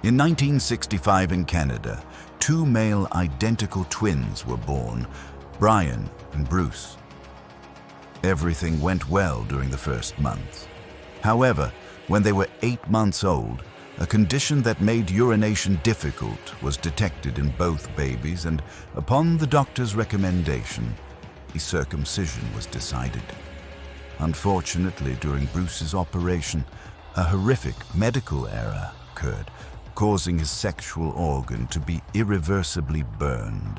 In 1965 in Canada, two male identical twins were born, Brian and Bruce. Everything went well during the first months. However, when they were 8 months old, a condition that made urination difficult was detected in both babies, and upon the doctor's recommendation, a circumcision was decided. Unfortunately, during Bruce's operation, a horrific medical error occurred, causing his sexual organ to be irreversibly burned.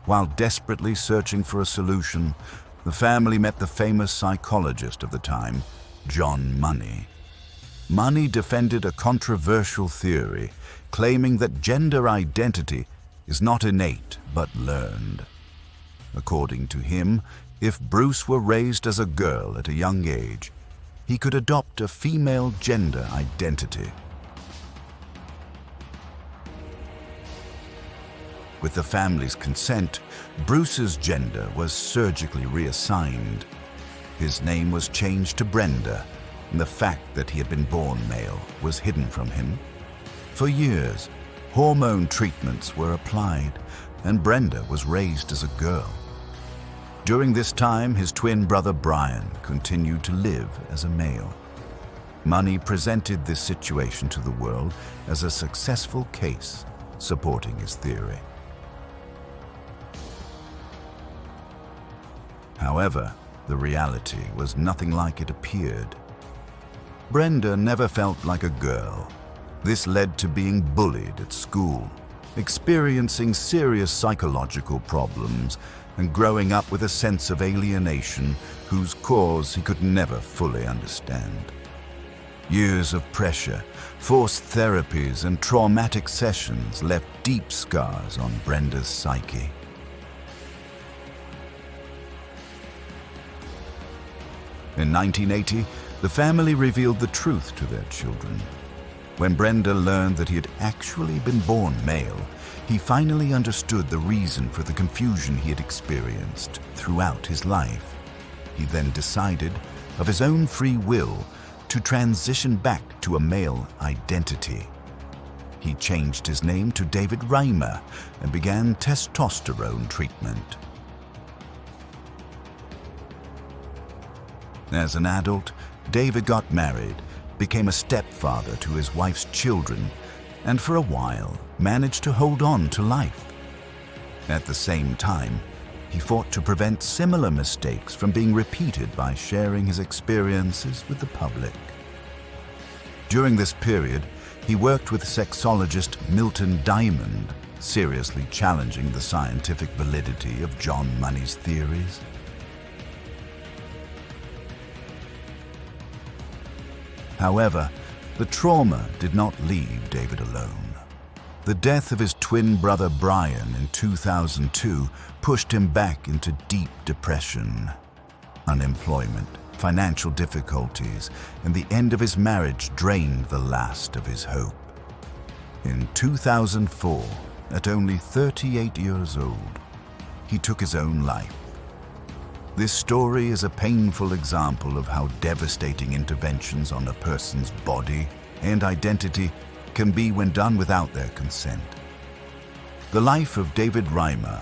While desperately searching for a solution, the family met the famous psychologist of the time, John Money. Money defended a controversial theory, claiming that gender identity is not innate but learned. According to him, if Bruce were raised as a girl at a young age, he could adopt a female gender identity. With the family's consent, Bruce's gender was surgically reassigned. His name was changed to Brenda, and the fact that he had been born male was hidden from him. For years, hormone treatments were applied, and Brenda was raised as a girl. During this time, his twin brother Brian continued to live as a male. Money presented this situation to the world as a successful case supporting his theory. However, the reality was nothing like it appeared. Brenda never felt like a girl. This led to being bullied at school, experiencing serious psychological problems, and growing up with a sense of alienation whose cause he could never fully understand. Years of pressure, forced therapies, and traumatic sessions left deep scars on Brenda's psyche. In 1980, the family revealed the truth to their children. When Brenda learned that he had actually been born male, he finally understood the reason for the confusion he had experienced throughout his life. He then decided, of his own free will, to transition back to a male identity. He changed his name to David Reimer and began testosterone treatment. As an adult, David got married, became a stepfather to his wife's children, and for a while managed to hold on to life. At the same time, he fought to prevent similar mistakes from being repeated by sharing his experiences with the public. During this period, he worked with sexologist Milton Diamond, seriously challenging the scientific validity of John Money's theories. However, the trauma did not leave David alone. The death of his twin brother Brian in 2002 pushed him back into deep depression. Unemployment, financial difficulties, and the end of his marriage drained the last of his hope. In 2004, at only 38 years old, he took his own life. This story is a painful example of how devastating interventions on a person's body and identity can be when done without their consent. The life of David Reimer,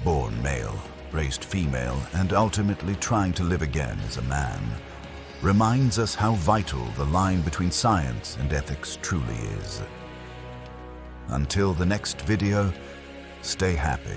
born male, raised female, and ultimately trying to live again as a man, reminds us how vital the line between science and ethics truly is. Until the next video, stay happy.